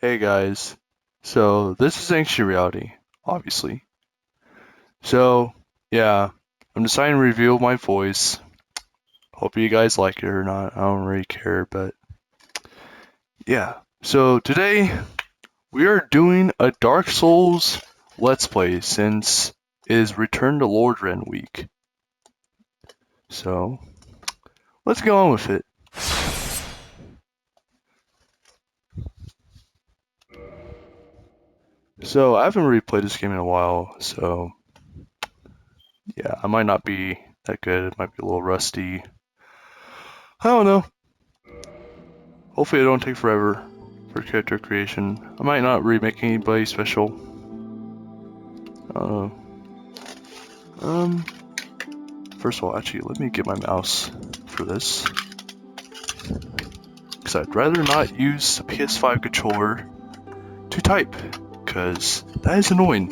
Hey guys, so this is Ancient Reality, obviously. So, yeah, I'm deciding to reveal my voice. Hope you guys like it or not, I don't really care, but yeah. So today, we are doing a Dark Souls Let's Play since it is Return to Lordran week. So, let's get on with it. So, I haven't really played this game in a while, so yeah, I might not be that good, it might be a little rusty. I don't know. Hopefully it don't take forever for character creation. I might not remake anybody special. Uh, um, first of all, actually, let me get my mouse for this. Because I'd rather not use a PS5 controller to type. Because that is annoying.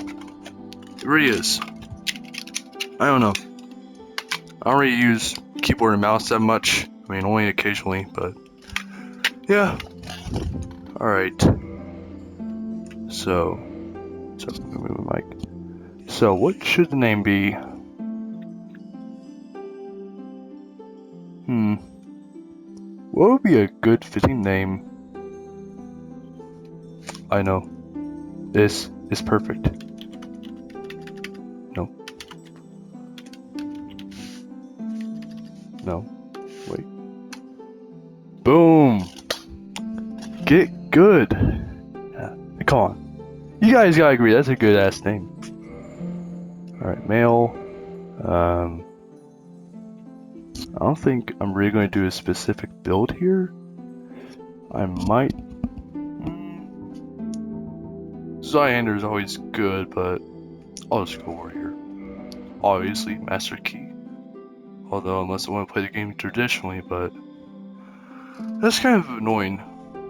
It really is. I don't know. I don't really use keyboard and mouse that much. I mean, only occasionally, but yeah. Alright. So, let me move my mic. So, what should the name be? What would be a good fitting name? I know. This is perfect. No. No. Wait. Boom! Get good! Yeah. Come on. You guys gotta agree, that's a good ass name. Alright, male. I don't think I'm really going to do a specific build here. I might. Xyander is always good, but I'll just go warrior. Obviously, Master Key. Although, unless I want to play the game traditionally, but that's kind of annoying.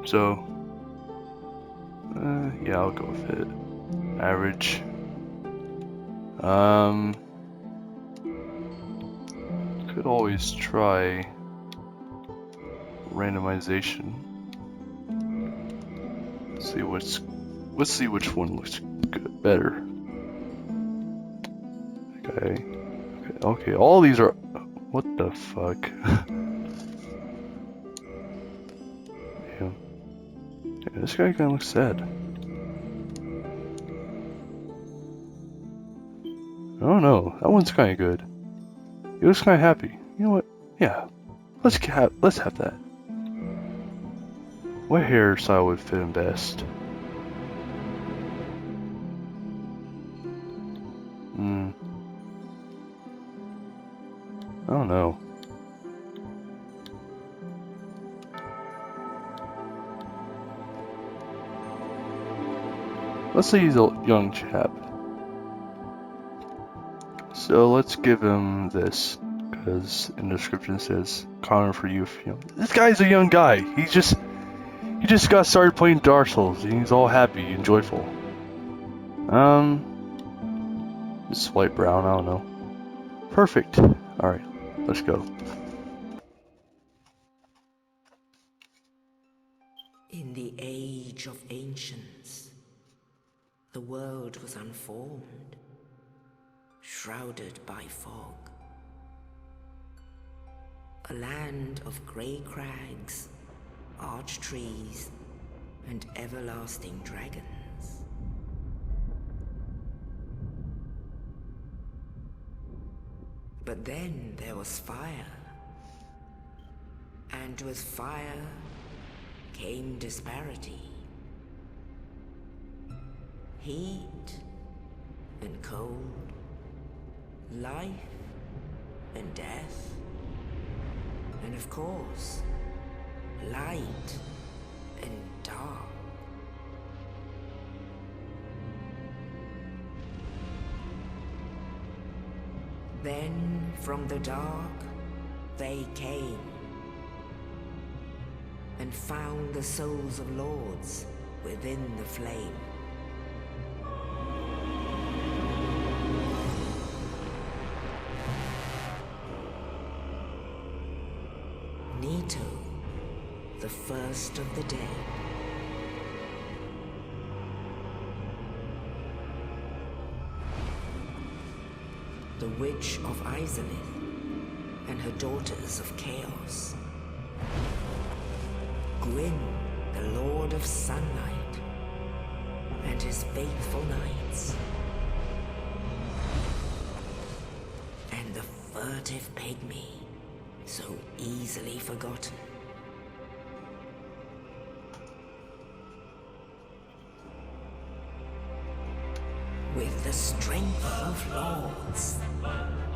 So, yeah, I'll go with it. Average. Could always try randomization. Let's see which one looks good, better. Okay, all these are, what the fuck? Yeah, this guy kinda looks sad. I don't know, that one's kinda good. He looks kinda happy. You know what? Yeah, let's have that. What hairstyle would fit him best? I don't know. Let's say he's a young chap. So let's give him this, because in the description it says common for youth. You know, this guy's a young guy. He just got started playing Dark Souls. And he's all happy and joyful. Just light brown. I don't know. Perfect. All right, let's go. In the age of ancients, the world was unformed, shrouded by fog. A land of grey crags, arch trees, and everlasting dragons. But then there was fire, and with fire came disparity. Heat and cold, life and death, and of course, light and dark. Then from the dark, they came and found the souls of lords within the flame. Nito, the first of the dead, the Witch of Izalith and her daughters of Chaos. Gwyn, the Lord of Sunlight, and his faithful knights. And the furtive pygmy, so easily forgotten. With the strength of lords,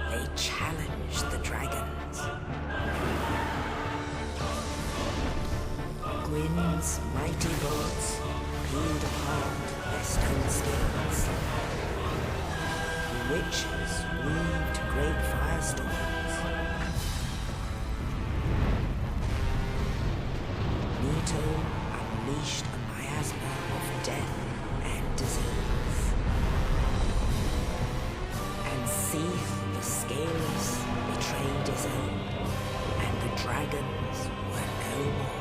they challenged the dragons. Gwyn's mighty lords peeled apart their stone skins. The witches weaved great firestorms. Nito unleashed a miasma of death and disease. And Seath the Scaleless betrayed his own, and the dragons were no more.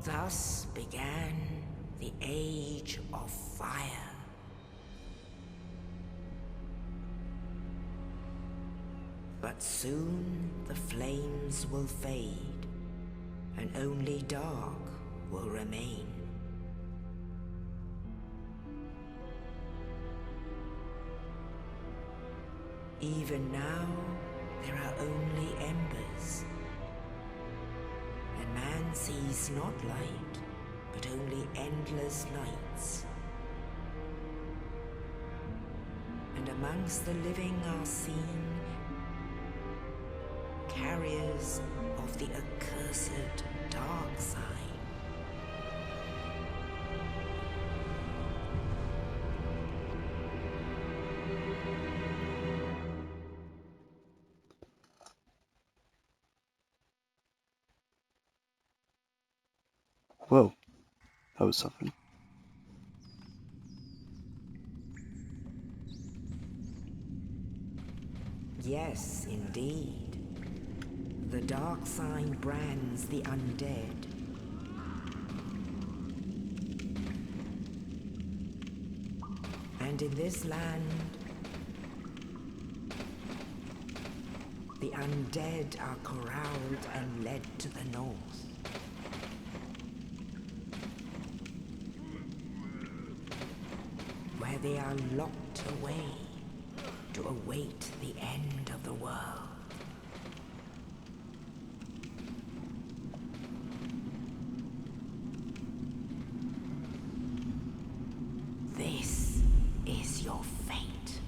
Thus began the Age of Fire. But soon the flames will fade, and only dark will remain. Even now, there are only embers. And man sees not light, but only endless nights. And amongst the living are seen carriers of the accursed dark side. Whoa, that was something. Yes, indeed. The dark side brands the undead. And in this land, the undead are corralled and led to the north. Where they are locked away to await the end of the world. This is your fate.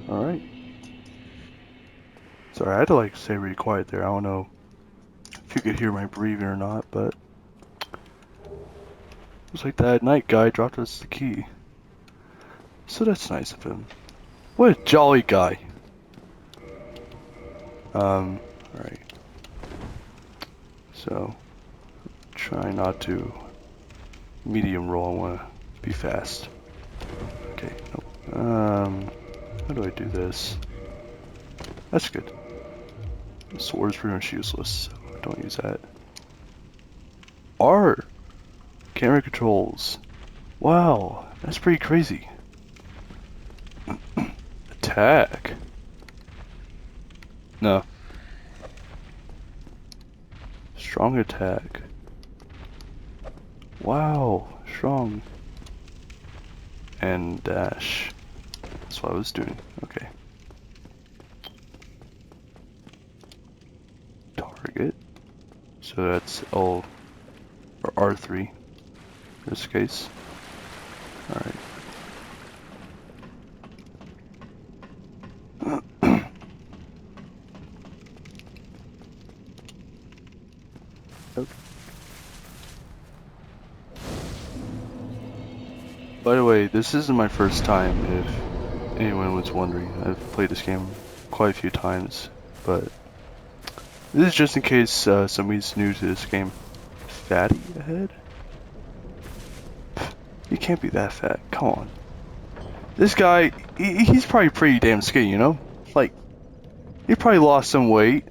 Alright. Sorry, I had to like stay really quiet there. I don't know if you could hear my breathing or not, but looks like that night guy dropped us the key. So that's nice of him. What a jolly guy. Alright. So, try not to medium roll, I wanna be fast. Okay, nope. How do I do this? That's good. The sword's pretty much useless, so don't use that. R! Camera controls. Wow, that's pretty crazy. Attack. No. Strong attack. Wow, strong. And dash. That's what I was doing. Okay. Target. So that's L or R3. in this case. Alright. Yep. By the way, this isn't my first time, if anyone was wondering. I've played this game quite a few times, but this is just in case somebody's new to this game. Fatty ahead? You can't be that fat, come on. This guy, he's probably pretty damn skinny, you know? Like, he probably lost some weight.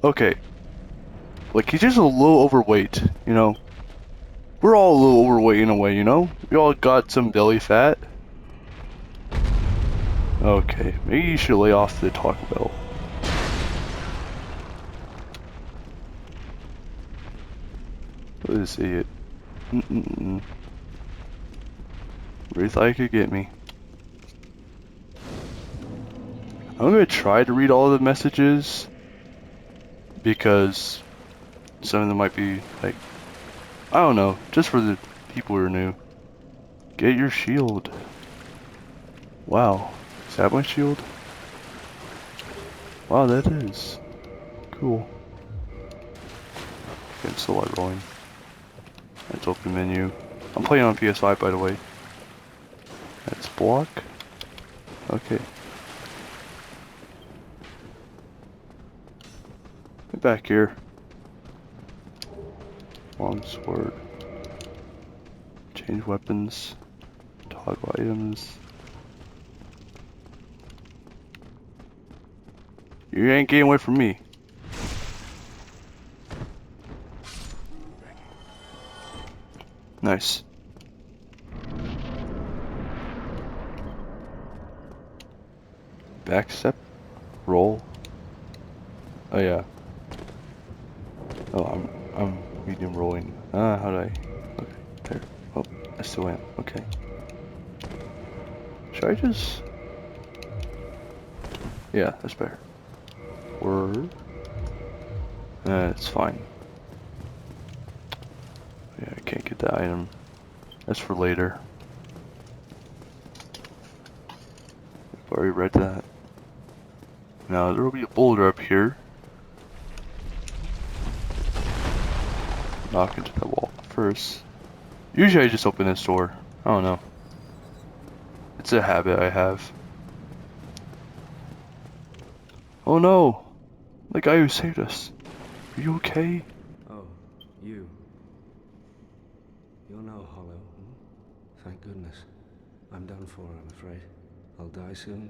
Okay. Like, he's just a little overweight, you know? We're all a little overweight in a way, you know? We all got some belly fat. Okay, maybe you should lay off the Taco Bell. Look at this idiot. Really thought you could get me. I'm gonna try to read all the messages because some of them might be like, I don't know, just for the people who are new. Get your shield. Wow, is that my shield? Wow, that is. Cool. Okay, I'm still light rolling. Let's open menu. I'm playing on PS5 by the way. That's block. Okay. Get back here. Long sword. Change weapons. Toggle items. You ain't getting away from me. Nice. Back step. Roll. Oh yeah. Oh, I'm medium rolling. Ah, how do I? Okay, there. Oh, I still am. Okay. Should I just? Yeah, that's better. Word. It's fine. Yeah, I can't get that item. That's for later. I've already read that. Now there will be a boulder up here. Knock into that wall first. Usually I just open this door. I don't know. It's a habit I have. Oh no! The guy who saved us. Are you okay? Oh, you. You're no hollow. Hmm? Thank goodness. I'm done for, I'm afraid. I'll die soon,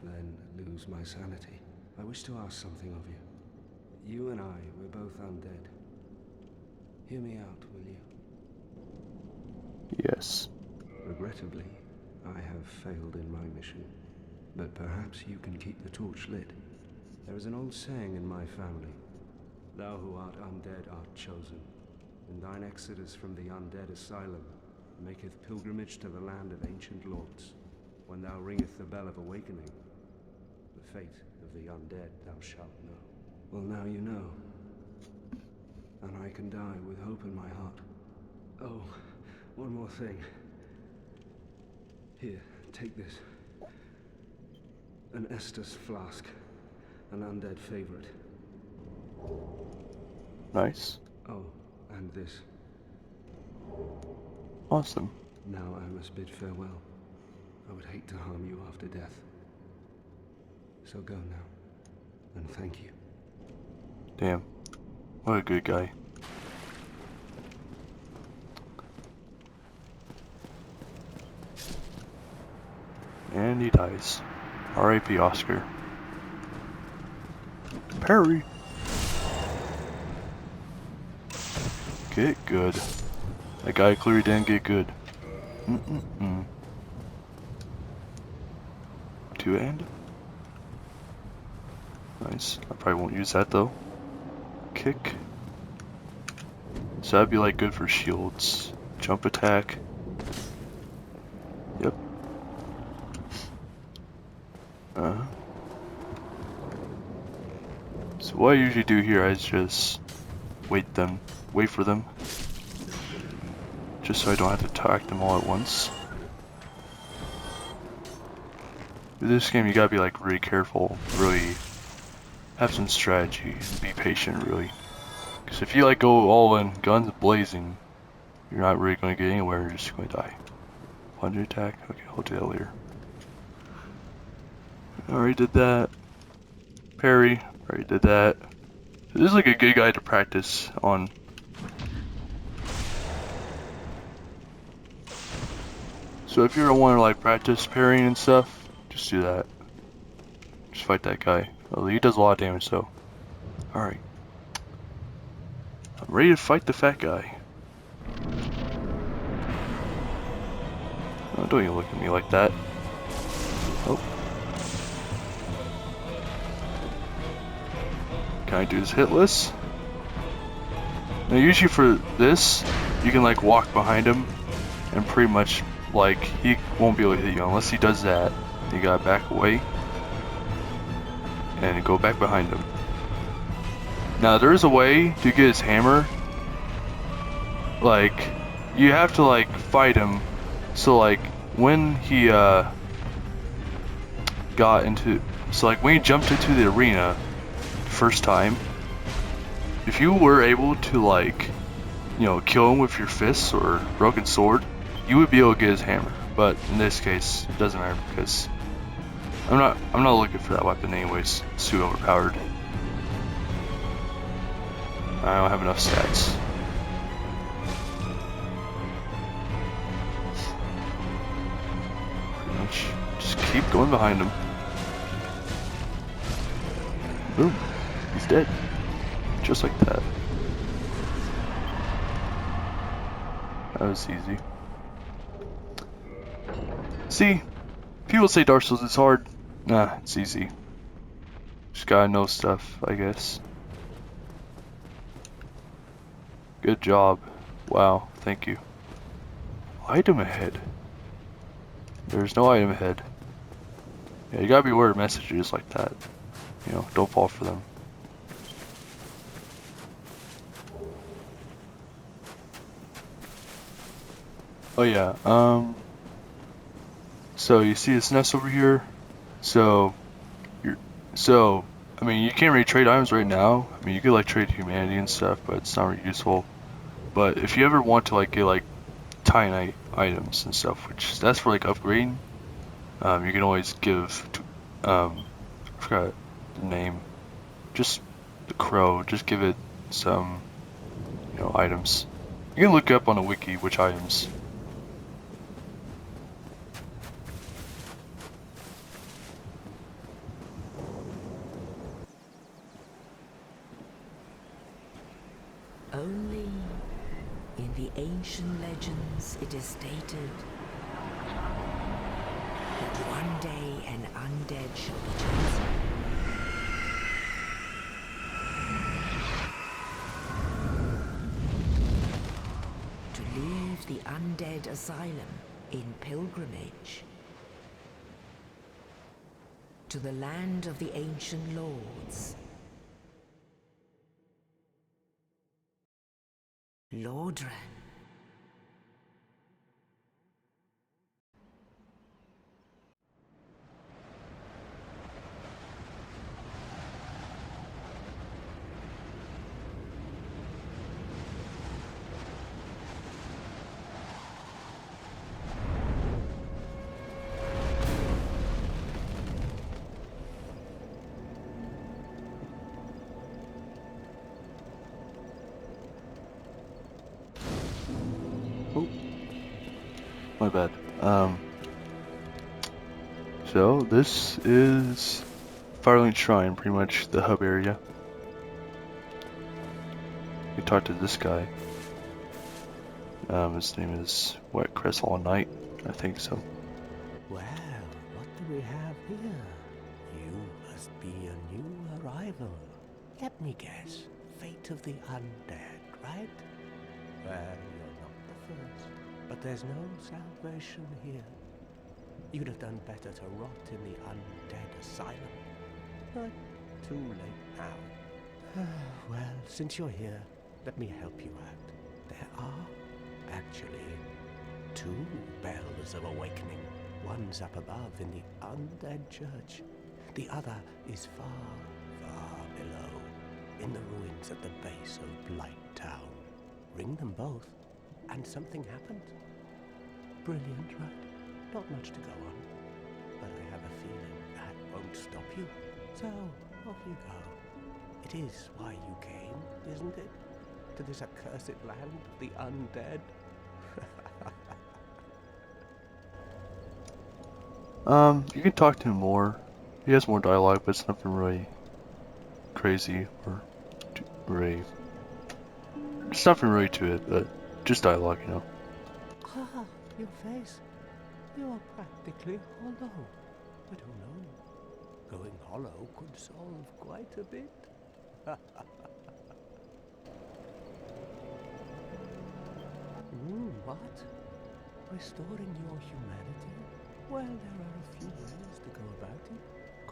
then lose my sanity. I wish to ask something of you. You and I, we're both undead. Hear me out, will you? Yes. Regrettably, I have failed in my mission. But perhaps you can keep the torch lit. There is an old saying in my family. Thou who art undead art chosen, and thine exodus from the undead asylum maketh pilgrimage to the land of ancient lords. When thou ringeth the bell of awakening, the fate of the undead thou shalt know. Well, now you know. And I can die with hope in my heart. Oh, one more thing. Here, take this. An Estus flask. An undead favorite. Nice. Oh, and this. Awesome. Now I must bid farewell. I would hate to harm you after death. So go now. And thank you. Damn. What a good guy. And he dies. R.I.P. Oscar. Parry! Get good. That guy clearly didn't get good. Two end? Nice. I probably won't use that though. Kick. So that'd be like good for shields. Jump attack. Yep. So what I usually do here is just wait them wait for them. Just so I don't have to attack them all at once. With this game, you gotta be like really careful, really have some strategy, and be patient, really. Because if you like go all in, guns blazing, you're not really going to get anywhere. You're just going to die. Plunger attack. Okay, I'll do that later. Already did that. Parry. Already did that. This is like a good guy to practice on. So if you ever want to like practice parrying and stuff, just do that. Just fight that guy. Oh, he does a lot of damage though. Alright. I'm ready to fight the fat guy. Oh, don't even look at me like that. Oh. Can I do this hitless? Now usually for this, you can like walk behind him and pretty much like he won't be able to hit you unless he does that. You gotta back away and go back behind him. Now there is a way to get his hammer. Like you have to like fight him. So like when he got into, so like when he jumped into the arena first time, if you were able to like, you know, kill him with your fists or broken sword, you would be able to get his hammer. But in this case, it doesn't matter because I'm not looking for that weapon anyways. It's too overpowered. I don't have enough stats. Pretty much just keep going behind him. Boom. He's dead. Just like that. That was easy. See, people say Dark Souls is hard. Nah, it's easy. Just gotta know stuff, I guess. Good job. Wow, thank you. Item ahead. There's no item ahead. Yeah, you gotta be aware of messages like that. You know, don't fall for them. Oh yeah, so you see this nest over here? So, I mean, you can't really trade items right now. I mean, you could like trade humanity and stuff, but it's not really useful. But if you ever want to like get like tiny items and stuff, which that's for like upgrading, you can always give to, I forgot the name, just the crow, just give it some, you know, items. You can look up on a wiki which items. Only in the ancient legends it is stated that one day an undead shall be chosen. To leave the undead asylum in pilgrimage to the land of the ancient lords. Lordran. Oh, my bad. So this is Firelink Shrine, pretty much the hub area. We talked to this guy. His name is what? Crest All Night, I think so. Well, what do we have here? You must be a new arrival. Let me guess. Fate of the undead, right? Well, you're not the first. But there's no salvation here. You'd have done better to rot in the undead asylum. But too late now. Well, since you're here, Let me help you out. There are actually two bells of awakening. One's up above in the undead church. The other is far, far below, in the ruins at the base of Blight Town. Ring them both, and something happens. Brilliant, right? Not much to go on, but I have a feeling that won't stop you. So, off you go. It is why you came, isn't it? To this accursed land of the undead? You can talk to him more. He has more dialogue, but it's nothing really crazy or really. There's nothing really to it, but just dialogue, you know. Ah, your face. You're practically hollow. But who knows? Going hollow could solve quite a bit. What? Restoring your humanity? Well, there are a few ways to go about it.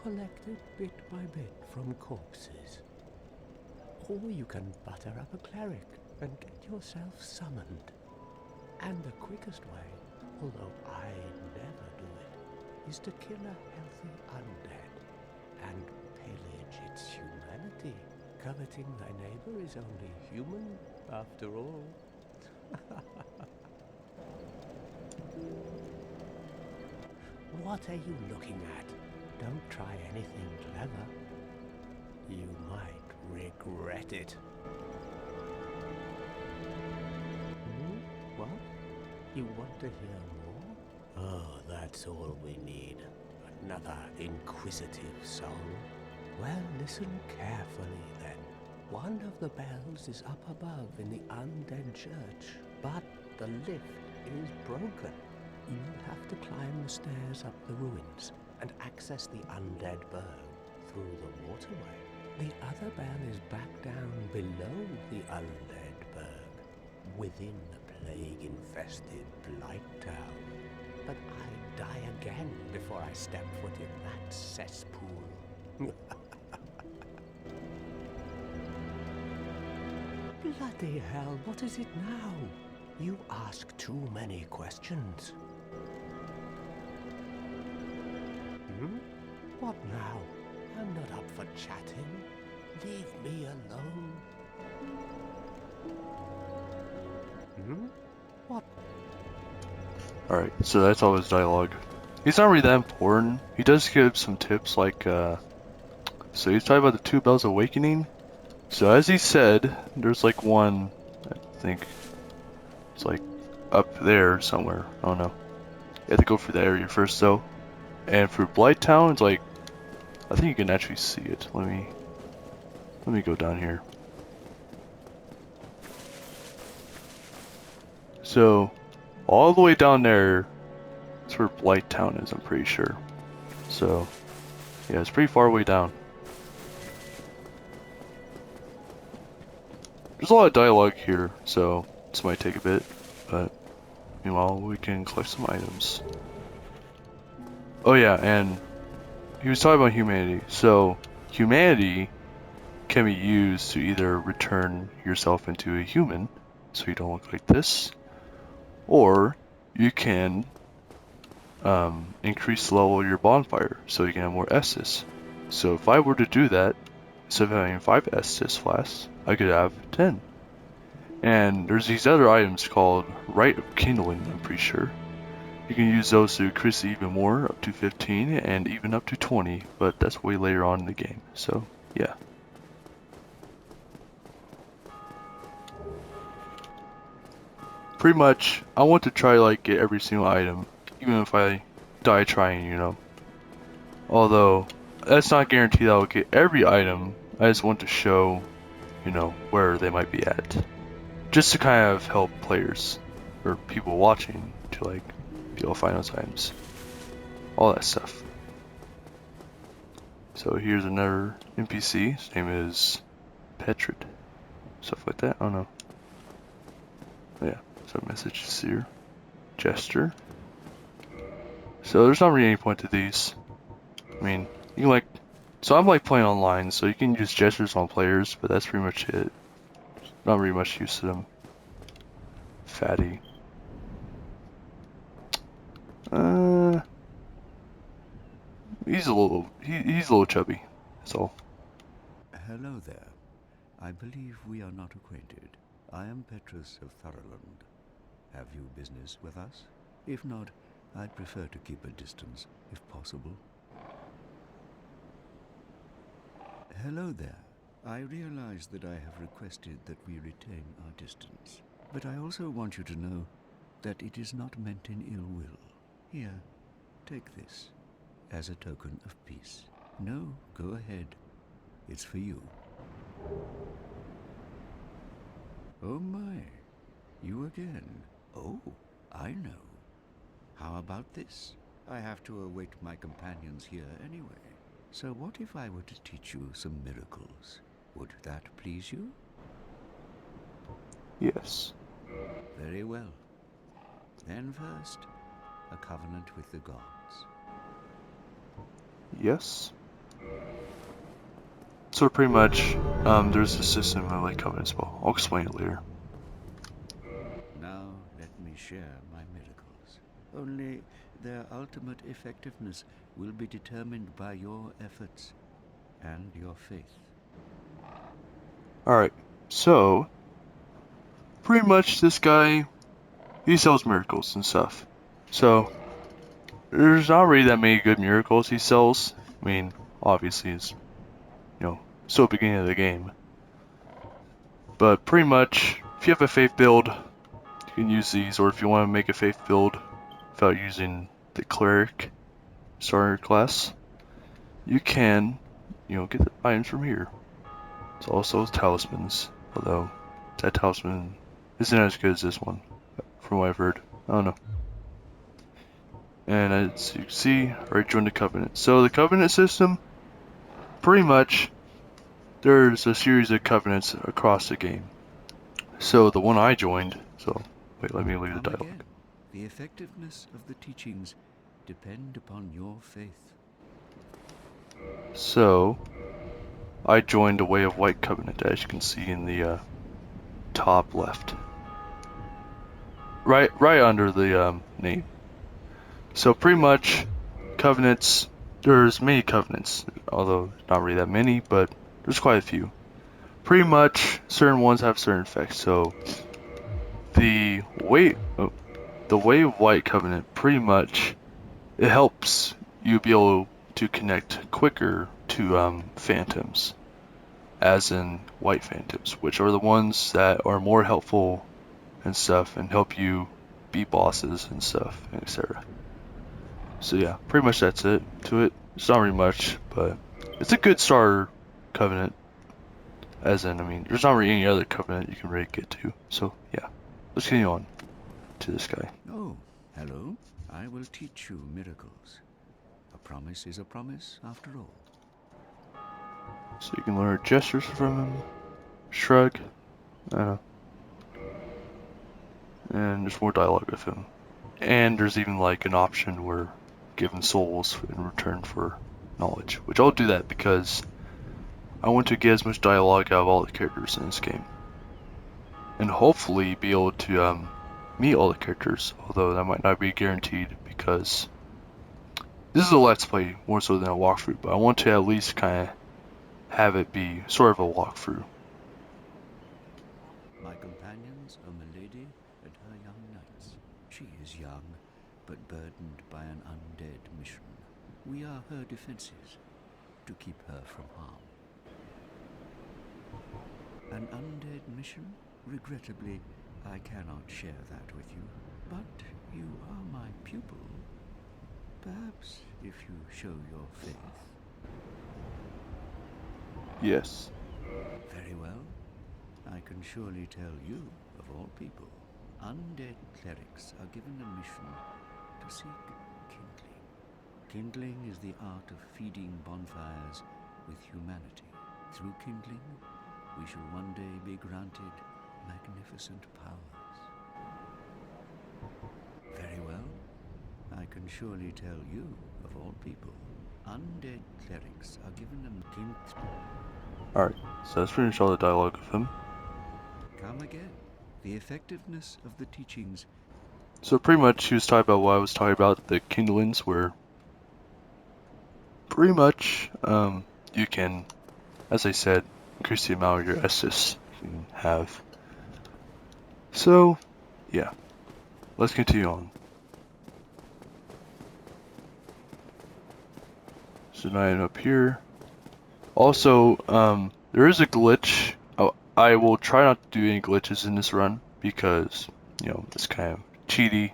Collected bit by bit from corpses. Or you can butter up a cleric and get yourself summoned. And the quickest way, although I never do it, is to kill a healthy undead and pillage its humanity. Coveting thy neighbor is only human, after all. What are you looking at? Don't try anything clever. You might regret it. What? You want to hear more? Oh, that's all we need. Another inquisitive soul. Well, listen carefully then. One of the bells is up above in the undead church, but the lift is broken. You'll have to climb the stairs up the ruins and access the undead burg through the waterway. The other bell is back down below the undead burg, within the plague-infested Blight Town. But I'd die again before I step foot in that cesspool. Bloody hell, what is it now? You ask too many questions. What now? I'm not up for chatting. Leave me alone. What? Alright, so that's all his dialogue. He's not really that important. He does give some tips, like, so he's talking about the two bells awakening. So as he said, there's like one, I think, it's like up there somewhere. I don't know. You have to go through the area first though. And for Blight Town, it's like, I think you can actually see it. Let me go down here. So, all the way down there is where Blight Town is, I'm pretty sure. So, yeah, it's pretty far way down. There's a lot of dialogue here, so this might take a bit, but meanwhile we can collect some items. Oh yeah, and he was talking about humanity. So humanity can be used to either return yourself into a human, so you don't look like this, or you can increase the level of your bonfire, so you can have more Estus. So if I were to do that, instead of having 5 Estus flasks, I could have 10. And there's these other items called Rite of Kindling, I'm pretty sure. You can use those to increase it even more, up to 15 and even up to 20, but that's way later on in the game, so yeah. Pretty much, I want to try like get every single item, even if I die trying, you know. Although, that's not guaranteed I'll get every item, I just want to show, you know, where they might be at. Just to kind of help players, or people watching, to like, be able to find those items. All that stuff. So here's another NPC, his name is Petrid. Stuff like that, I don't know. Yeah, so messages here. Gesture. So there's not really any point to these. I mean, you can like, so I'm like playing online, so you can use gestures on players, but that's pretty much it. Not really much use to them. Fatty. He's a little chubby. That's all. Hello there. I believe we are not acquainted. I am Petrus of Thoroland. Have you business with us? If not, I'd prefer to keep a distance, if possible. Hello there. I realize that I have requested that we retain our distance, but I also want you to know that it is not meant in ill will. Here, take this as a token of peace. No, go ahead. It's for you. Oh my, you again. Oh, I know. How about this? I have to await my companions here anyway. So what if I were to teach you some miracles? Would that please you? Yes. Very well. Then first, a covenant with the gods. Yes. So pretty much, there's a system of like covenants. Well, I'll explain it later. Now let me share my miracles. Only their ultimate effectiveness will be determined by your efforts and your faith. Alright, so pretty much this guy, he sells miracles and stuff. So there's not really that many good miracles he sells. I mean, obviously it's, still beginning of the game. But pretty much, if you have a faith build, you can use these, or if you want to make a faith build without using the cleric starter class, you can, get the items from here. It's also talismans, although that talisman isn't as good as this one, from what I've heard. I don't know. And as you can see, I already joined the Covenant. So the Covenant system, pretty much, there's a series of Covenants across the game. So the one I joined, wait, let me read the dialogue. Again, the effectiveness of the teachings depend upon your faith. So, I joined the Way of White Covenant, as you can see in the top left. Right under the name. So pretty much, covenants, there's many covenants, although not really that many, but there's quite a few. Pretty much, certain ones have certain effects. So, the Way of White Covenant, pretty much, it helps you be able to connect quicker to phantoms, as in white phantoms, which are the ones that are more helpful and stuff, and help you beat bosses and stuff, etc. So yeah, pretty much that's it to it. It's not really much, but it's a good starter covenant. As in, I mean, there's not really any other covenant you can really get to. So yeah, let's continue on to this guy. Oh, hello. I will teach you miracles. A promise is a promise, after all. So you can learn gestures from him, shrug, and there's more dialogue with him. And there's even like an option where given souls in return for knowledge, which I'll do that because I want to get as much dialogue out of all the characters in this game, and hopefully be able to meet all the characters, although that might not be guaranteed because this is a let's play more so than a walkthrough, but I want to at least kind of have it be sort of a walkthrough. My companions are Milady and her young knights. She is young, but burdened by an undead mission. We are her defenses, to keep her from harm. An undead mission? Regrettably, I cannot share that with you, but you are my pupil. Perhaps if you show your faith. Yes. Very well. I can surely tell you, of all people, undead clerics are given a mission to seek kindling. Kindling is the art of feeding bonfires with humanity. Through kindling, we shall one day be granted magnificent powers. Very well. I can surely tell you, of all people, undead clerics are given a kindling. Alright, so let's finish all the dialogue with him. Come again. The effectiveness of the teachings. So pretty much she was talking about what I was talking about, the kindlings, where pretty much you can, as I said, increase the amount of your Estus you can have. So yeah, let's continue on. So now I'm up here. Also, there is a glitch. I will try not to do any glitches in this run because, you know, it's kind of cheaty.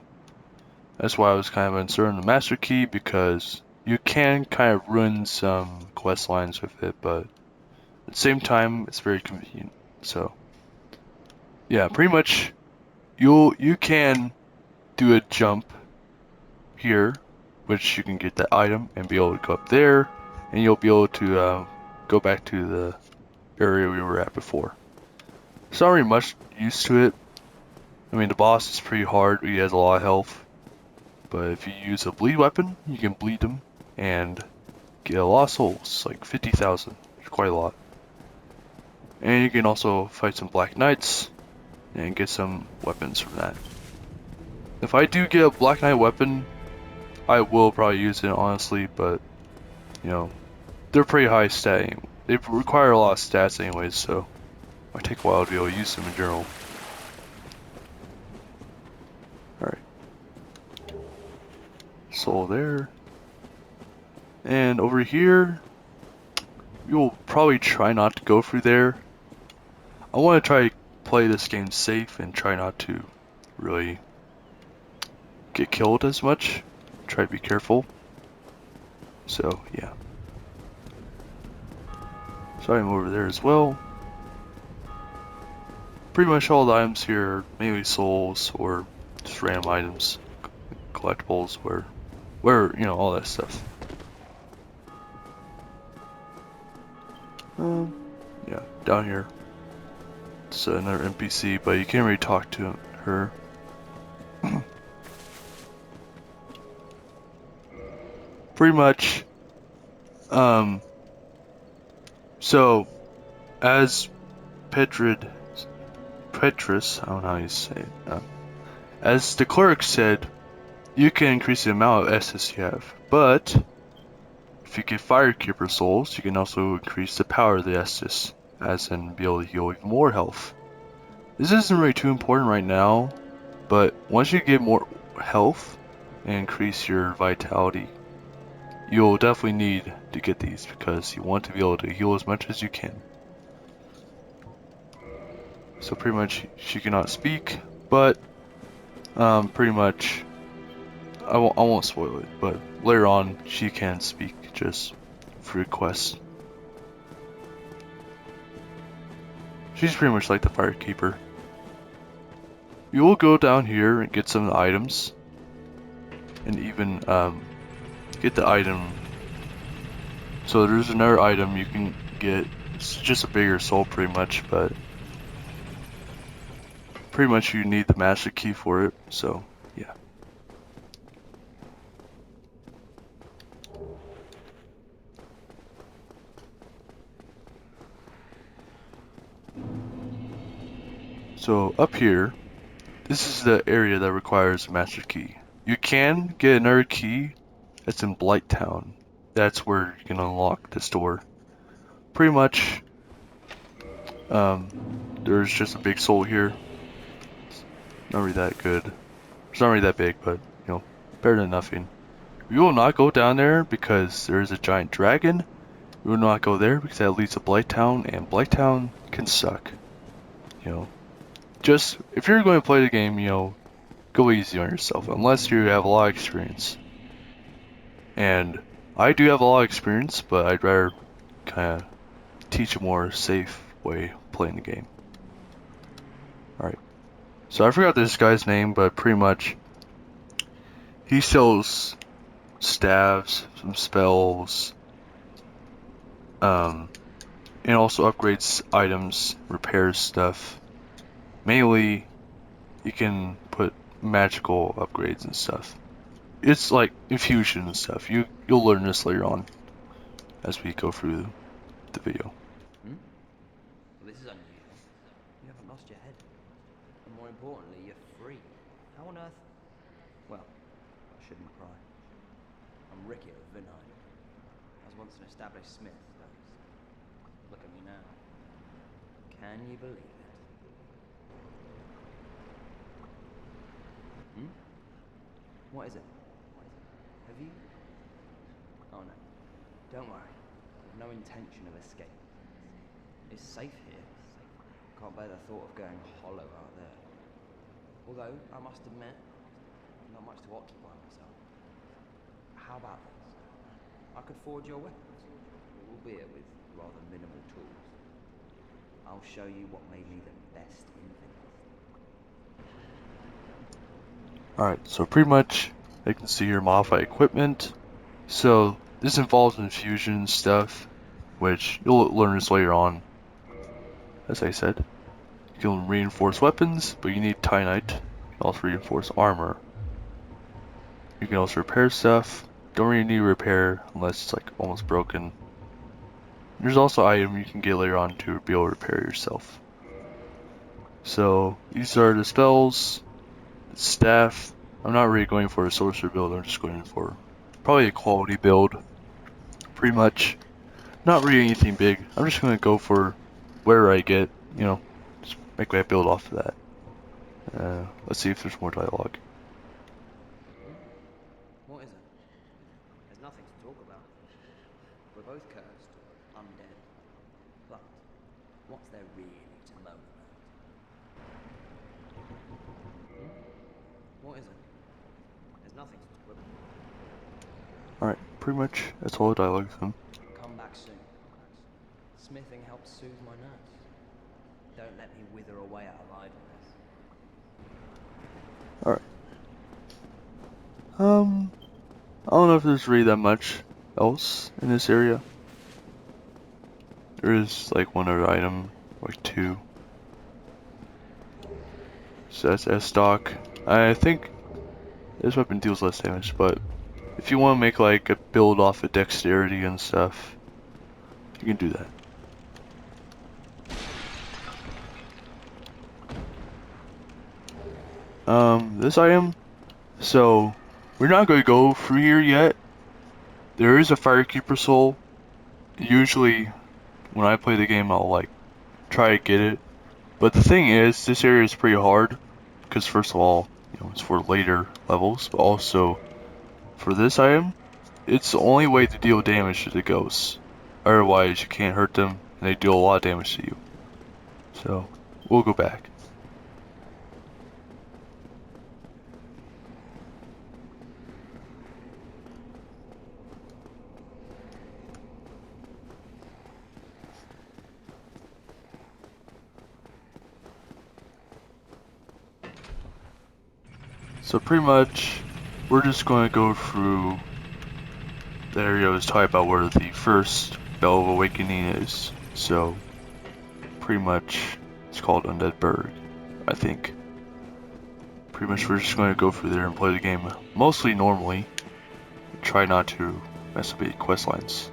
That's why I was kind of uncertain of the Master Key, because you can kind of ruin some quest lines with it, but at the same time, it's very convenient. So, yeah, pretty much you can do a jump here, which you can get that item and be able to go up there, and you'll be able to go back to the area we were at before. There's not really much use to it. I mean, the boss is pretty hard. He has a lot of health. But if you use a bleed weapon, you can bleed him and get a lot of souls, like 50,000. It's quite a lot. And you can also fight some Black Knights and get some weapons from that. If I do get a Black Knight weapon, I will probably use it, honestly, but, you know, they're pretty high stat. They require a lot of stats anyways, so it might take a while to be able to use them in general. Alright. Soul there. And over here, we will probably try not to go through there. I want to try to play this game safe and try not to really get killed as much. Try to be careful. So, yeah. So I'm over there as well. Pretty much all the items here are mainly souls or just random items, collectibles, where you know, all that stuff. Yeah, down here. It's another NPC, but you can't really talk to her. Pretty much, so, as Petrus, I don't know how you say it, as the cleric said, you can increase the amount of Estus you have, but if you get Firekeeper souls, you can also increase the power of the Estus, as in be able to heal even more health. This isn't really too important right now, but once you get more health and increase your vitality, you'll definitely need to get these because you want to be able to heal as much as you can. So pretty much she cannot speak, but pretty much I won't spoil it, but later on she can speak just for requests. She's pretty much like the Firekeeper. You will go down here and get some of the items, and even get the item. So there's another item you can get. It's just a bigger soul pretty much, but pretty much you need the Master Key for it, so yeah. So up here, this is the area that requires a Master Key. You can get another key that's in Blighttown. That's where you can unlock this door. Pretty much, there's just a big soul here. It's not really that good. It's not really that big, but, you know, better than nothing. We will not go down there because there is a giant dragon. We will not go there because that leads to Blighttown, and Blighttown can suck. You know, just, if you're going to play the game, you know, go easy on yourself, unless you have a lot of experience. And I do have a lot of experience, but I'd rather kind of teach a more safe way of playing the game. Alright. So I forgot this guy's name, but pretty much he sells staves, some spells, and also upgrades items, repairs stuff. Mainly, you can put magical upgrades and stuff. It's like infusion and stuff. You'll learn this later on as we go through the video. Well, this is unusual. You haven't lost your head. haven't I? I was once an established smith, look at me now. Can you believe it? Hmm? What is it? Have you? Oh no. Don't worry. I've no intention of escape. It's safe here. Can't bear the thought of going hollow out there. Although, I must admit, not much to occupy myself. How about this? I could forge your weapons, albeit with rather minimal tools. I'll show you what made me the best inventor. Alright, so pretty much I can see here modify equipment. So this involves infusion stuff, which you'll learn this later on. As I said, you can reinforce weapons, but you need Titanite. You can also reinforce armor. You can also repair stuff. Don't really need repair unless it's like almost broken. There's also item you can get later on to be able to repair yourself. So these are the spells. Staff. I'm not really going for a sorcerer build. I'm just going for probably a quality build. Pretty much. Not really anything big. I'm just going to go for where I get. You know, just make my build off of that. Let's see if there's more dialogue. What is it? There's nothing to talk about. We're both cursed, undead. But what's there really to moan about? What is it? There's nothing to talk about. Alright, pretty much that's all the dialogue from him. Come back soon. Smithing helps soothe my nerves. Don't let me wither away out of idleness. Alright. I don't know if there's really that much else in this area. There is like one other item, like two. So that's S-Stock. I think this weapon deals less damage, but if you want to make like a build off of dexterity and stuff, you can do that. This item, so we're not going to go through here yet. There is a Firekeeper soul. Usually when I play the game I'll like try to get it, but the thing is this area is pretty hard because first of all, you know, it's for later levels, but also for this item it's the only way to deal damage to the ghosts. Otherwise you can't hurt them and they deal a lot of damage to you. So we'll go back. So pretty much, we're just going to go through the area I was talking about where the first Bell of Awakening is. So, pretty much, it's called Undead Burg, I think. Pretty much we're just going to go through there and play the game mostly normally. Try not to mess up any quest lines.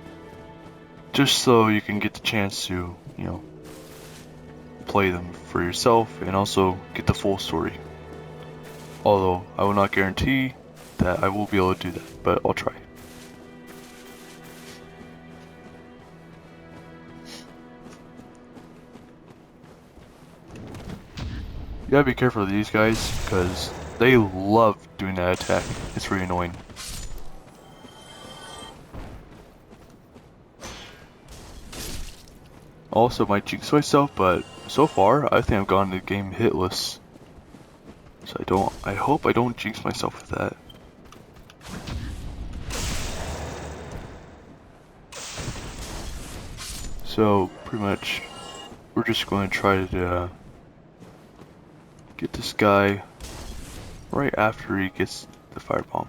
Just so you can get the chance to, you know, play them for yourself and also get the full story. Although, I will not guarantee that I will be able to do that, but I'll try. You gotta be careful of these guys, because they love doing that attack. It's really annoying. Also, might jinx myself, but so far, I think I've gotten the game hitless. So I hope I don't jinx myself with that. So, pretty much, we're just going to try to get this guy right after he gets the firebomb.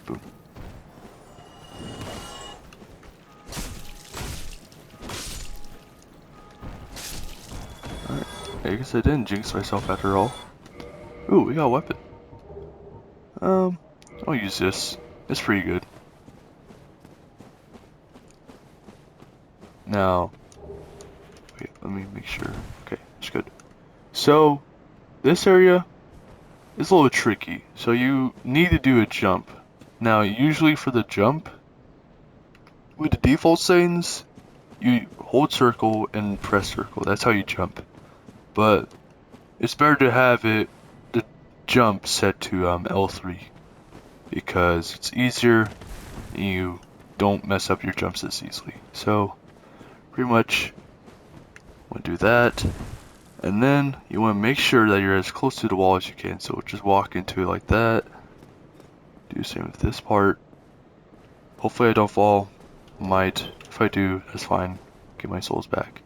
Boom. Alright, I guess I didn't jinx myself after all. Ooh, we got a weapon. I'll use this. It's pretty good. Now, wait, let me make sure. Okay, it's good. So, this area is a little tricky. So you need to do a jump. Now, usually for the jump, with the default settings, you hold circle and press circle. That's how you jump. But it's better to have the jump set to L3 because it's easier and you don't mess up your jumps as easily. So pretty much want to do that, and then you want to make sure that you're as close to the wall as you can. So just walk into it like that. Do the same with this part. Hopefully I don't fall. Might. If I do, that's fine. Get my souls back.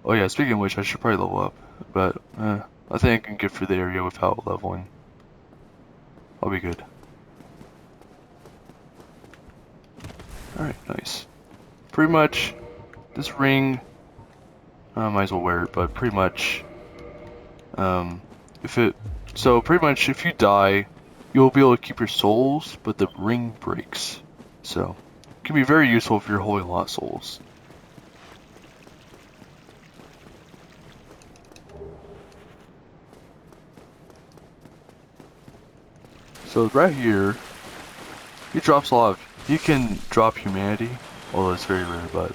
Oh yeah, speaking of which, I should probably level up. But I think I can get through the area without leveling. I'll be good. Alright, nice. Pretty much, this ring, I might as well wear it, but pretty much, so pretty much if you die, you'll be able to keep your souls, but the ring breaks. So, it can be very useful if you're holding a lot of souls. So right here, he drops a lot of, he can drop humanity, although it's very rare, but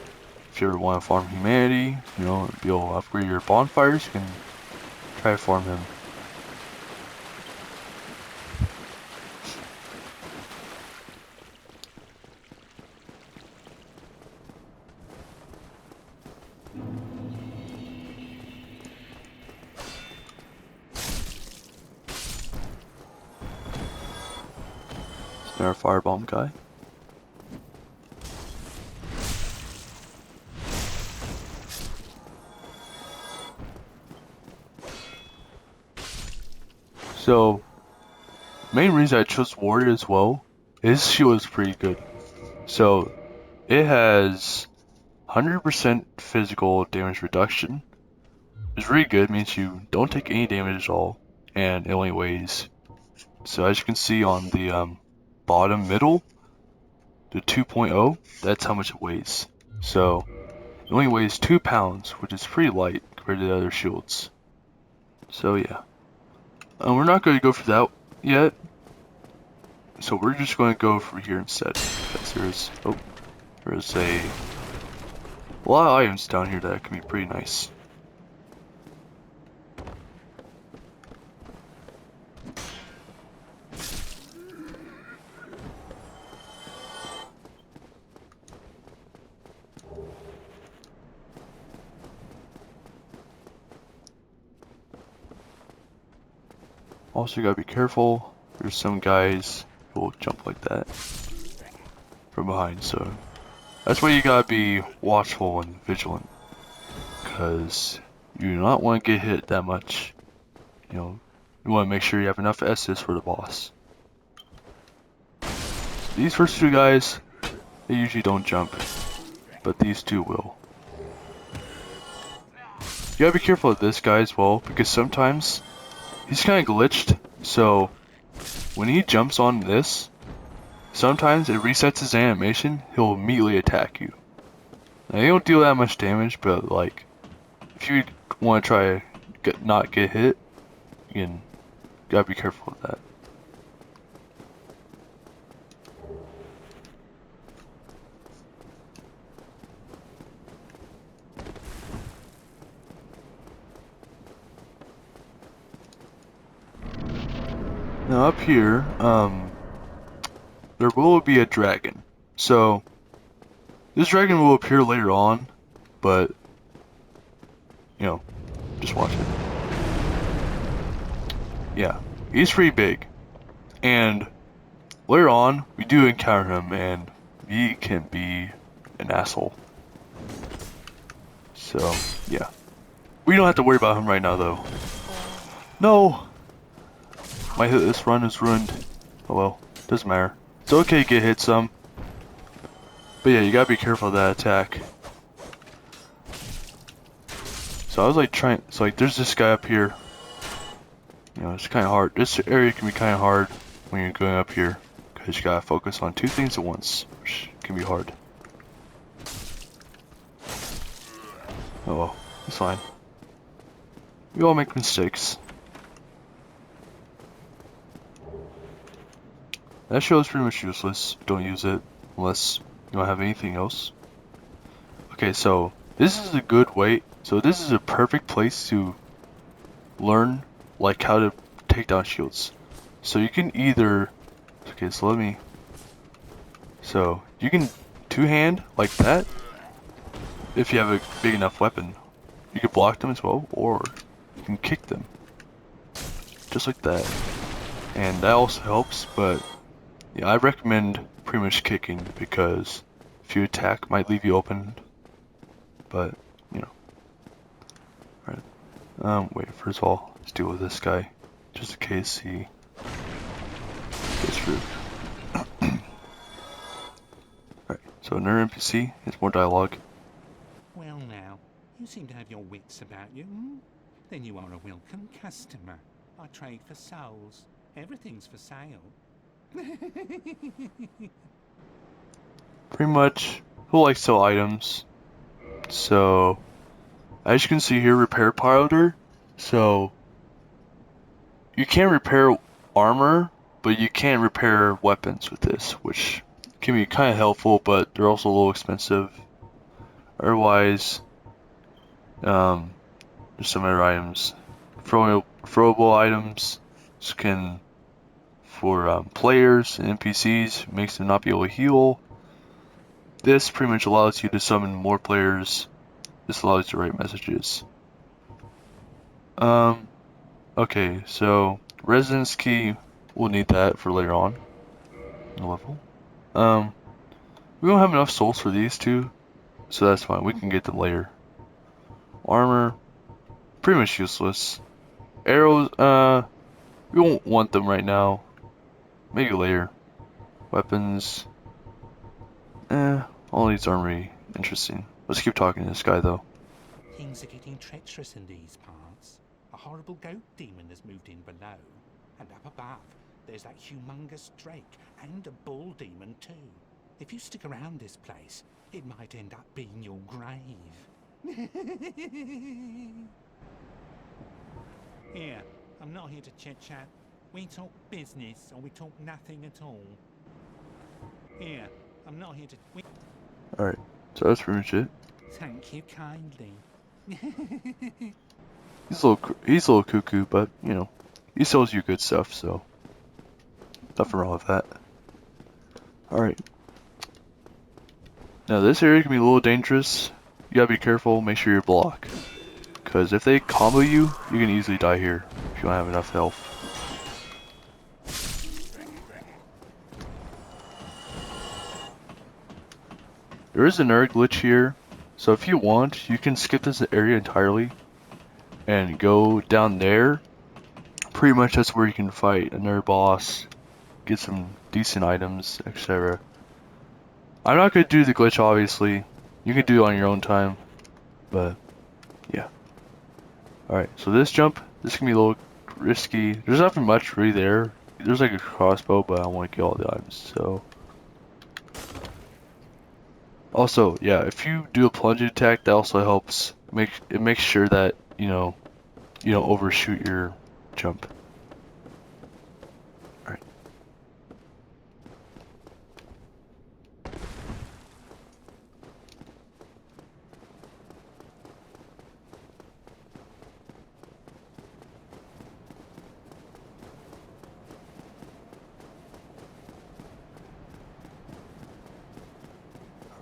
if you ever want to farm humanity, you know, be able to upgrade your bonfires, you can try to farm him. Snare firebomb guy. So, main reason I chose warrior as well, his shield is pretty good. So, it has 100% physical damage reduction. It's really good, means you don't take any damage at all, and it only weighs. So as you can see on the bottom middle, the 2.0, that's how much it weighs. So it only weighs 2 pounds, which is pretty light compared to the other shields. So yeah. We're not going to go for that yet. So we're just going to go for here instead. Because there's a lot of items down here that can be pretty nice. Also, you gotta be careful. There's some guys who will jump like that from behind, so that's why you gotta be watchful and vigilant, because you do not want to get hit that much. You know, you want to make sure you have enough S's for the boss. These first two guys, they usually don't jump, but these two will. You gotta be careful of this guy as well, because sometimes he's kind of glitched, so when he jumps on this, sometimes it resets his animation, he'll immediately attack you. Now, they don't deal that much damage, but like, if you want to try to not get hit, you gotta be careful of that. Now up here, there will be a dragon. So, this dragon will appear later on, but, you know, just watch it. Yeah, he's pretty big. And later on, we do encounter him, and he can be an asshole. So, yeah. We don't have to worry about him right now, though. No! This run is ruined. Oh well, doesn't matter. It's okay to get hit some. But yeah, you gotta be careful of that attack. So I was like there's this guy up here. You know, it's kind of hard. This area can be kind of hard when you're going up here, because you gotta focus on two things at once, which can be hard. Oh well, it's fine. We all make mistakes. That shield is pretty much useless. Don't use it unless you don't have anything else. Okay, so this is a good way. So this is a perfect place to learn like how to take down shields. So you can either, okay, so let me, so you can two-hand like that if you have a big enough weapon. You can block them as well, or you can kick them just like that, and that also helps. But yeah, I recommend pretty much kicking because if you attack, might leave you open. But you know, alright. Wait. First of all, let's deal with this guy, just in case he gets rude. Alright. So another NPC. It's more dialogue. Well now, you seem to have your wits about you, hmm? Then you are a welcome customer. I trade for souls. Everything's for sale. Pretty much, he'll like sell items. So, as you can see here, repair piloter. So, you can't repair armor, but you can repair weapons with this, which can be kind of helpful, but they're also a little expensive. Otherwise, there's some other items. Throwable items can, for players and NPCs, makes them not be able to heal. This pretty much allows you to summon more players. This allows you to write messages. Okay, so residence key, we'll need that for later on in the level. We don't have enough souls for these two, so that's fine. We can get them later. Armor, pretty much useless. Arrows, we won't want them right now. Maybe later. Weapons, all these aren't really interesting. Let's keep talking to this guy though. Things are getting treacherous in these parts. A horrible goat demon has moved in below. And up above, there's that humongous drake and a bull demon too. If you stick around this place, it might end up being your grave. Here, I'm not here to chit-chat. We talk business or we talk nothing at all. Here, I'm not here to... Alright, so that's pretty much it. Thank you kindly. He's a little cuckoo, but you know, he sells you good stuff, so nothing wrong with that. Alright. Now this area can be a little dangerous. You gotta be careful, make sure you block. Because if they combo you, you can easily die here if you don't have enough health. There is a nerd glitch here, so if you want, you can skip this area entirely and go down there. Pretty much that's where you can fight another boss, get some decent items, etc. I'm not going to do the glitch obviously, you can do it on your own time, but yeah. Alright, so this jump, this can be a little risky. There's nothing much really there. There's like a crossbow, but I don't want to get all the items, so. Also, yeah, if you do a plunge attack, that also helps. It makes sure that, you don't overshoot your jump. Alright.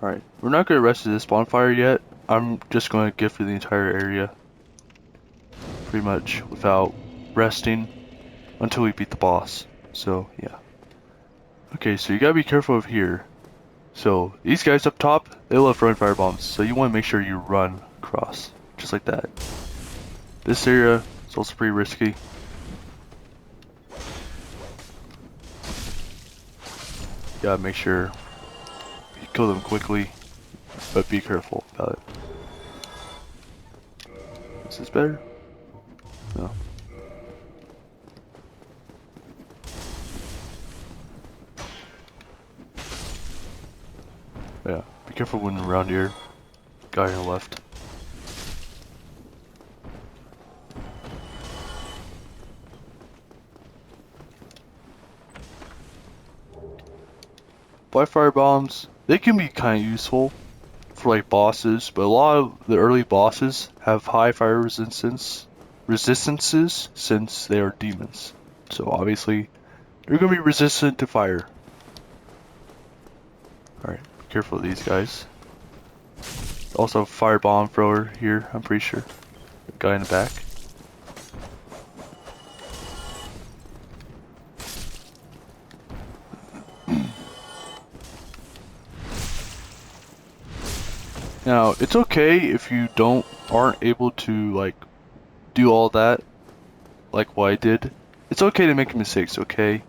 Alright, we're not going to rest at this bonfire yet. I'm just going to get through the entire area. Pretty much without resting until we beat the boss. So, yeah. Okay, so you gotta be careful over here. So, these guys up top, they love throwing fire bombs. So you want to make sure you run across. Just like that. This area is also pretty risky. Gotta make sure you kill them quickly, but be careful about it. Is this better? No. Yeah, be careful when around here. Guy on the left. Black fire bombs, they can be kind of useful for like bosses, but a lot of the early bosses have high fire resistances since they are demons. So obviously, they're gonna be resistant to fire. Alright, be careful of these guys. Also, firebomb thrower here, I'm pretty sure. The guy in the back. Now, it's okay if you aren't able to like do all that like what I did. It's okay to make mistakes, okay?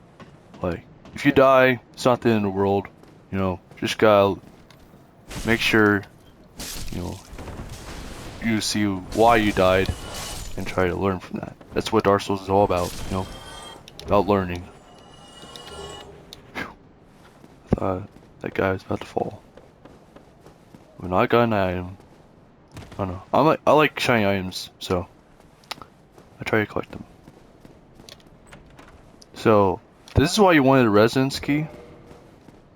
Like, if you die, it's not the end of the world. You know, just gotta make sure, you know, you see why you died and try to learn from that. That's what Dark Souls is all about, you know, about learning. Whew. I thought that guy was about to fall. When I got an item, I don't know. I like shiny items, so I try to collect them. So this is why you wanted a resonance key.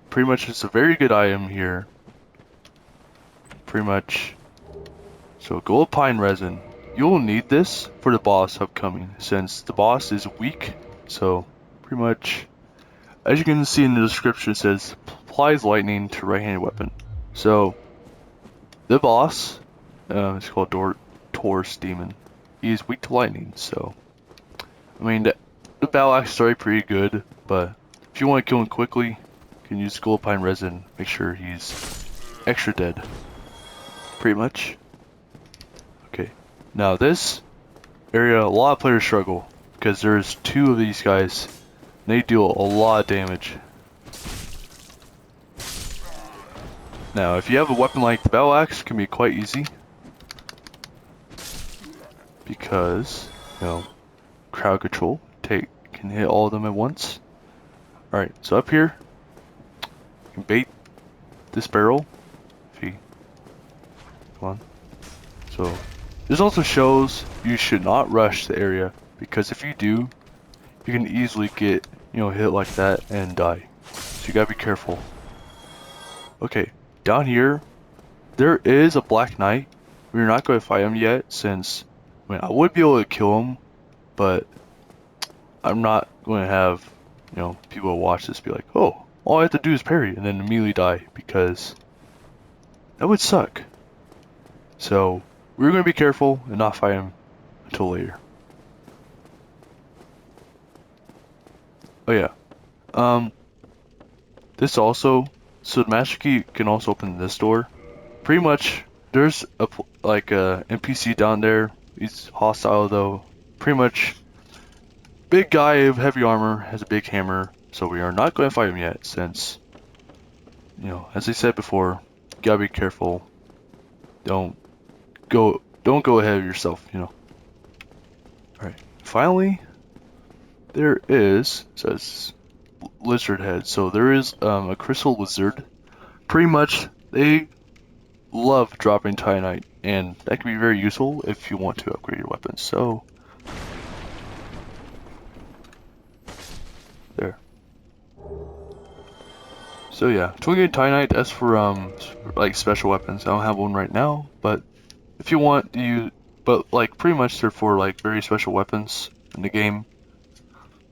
Pretty much, it's a very good item here. Pretty much. So gold pine resin. You'll need this for the boss upcoming, since the boss is weak. So pretty much, as you can see in the description, it says applies lightning to right-handed weapon. So the boss, it's called Taurus Demon. He is weak to lightning. So I mean, the battle axe is already pretty good, but if you want to kill him quickly, you can use gold pine resin. Make sure he's extra dead. Pretty much. Okay. Now this area, a lot of players struggle because there's two of these guys. And they deal a lot of damage. Now, if you have a weapon like the battle axe, it can be quite easy because, you know, crowd control. Can hit all of them at once. Alright, so up here, you can bait this barrel. If you come on. So this also shows you should not rush the area, because if you do, you can easily get, you know, hit like that and die. So you gotta be careful. Okay, down here, there is a Black Knight. We're not going to fight him yet, since I would be able to kill him, but I'm not going to have, you know, people watch this be like, oh, all I have to do is parry and then immediately die, because that would suck. So we're going to be careful and not fight him until later. Oh yeah, this also, so the master key can also open this door. Pretty much, there's a NPC down there. He's hostile though. Pretty much, big guy of heavy armor has a big hammer, so we are not going to fight him yet, since, you know, as I said before, you gotta be careful. Don't go ahead of yourself, you know. Alright, finally, there is, says lizard head, so there is a crystal lizard. Pretty much, they love dropping Titanite, and that can be very useful if you want to upgrade your weapons. So there. So yeah, 28 Titanite, that's for like special weapons. I don't have one right now, but if you want but like pretty much they're for like very special weapons in the game.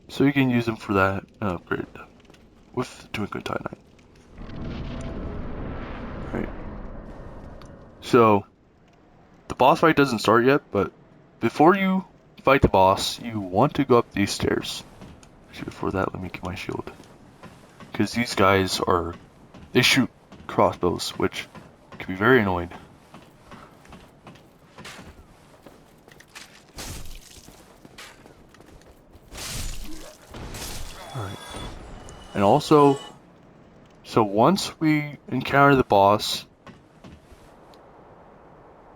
So you can use them for that and upgrade with 28 Titanite. Right. So the boss fight doesn't start yet, but before you fight the boss, you want to go up these stairs. Actually, before that, let me get my shield. Because these guys they shoot crossbows, which can be very annoying. Alright. And also, so once we encounter the boss,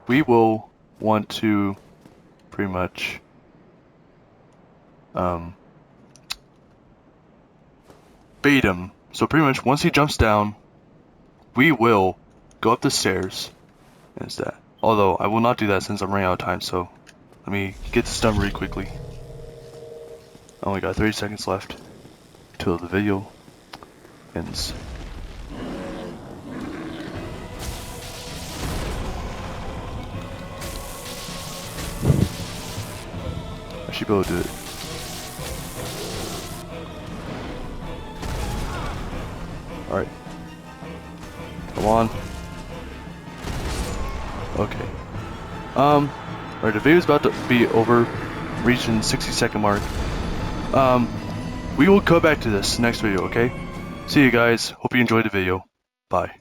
we will want to pretty much bait him. So pretty much once he jumps down, we will go up the stairs. And it's that. Although I will not do that since I'm running out of time, so let me get this done really quickly. I only got 30 seconds left till the video ends. Should be able to do it. Alright. Come on. Okay. Alright, the video's about to be over, reaching 60-second mark. We will come back to this next video, okay? See you guys. Hope you enjoyed the video. Bye.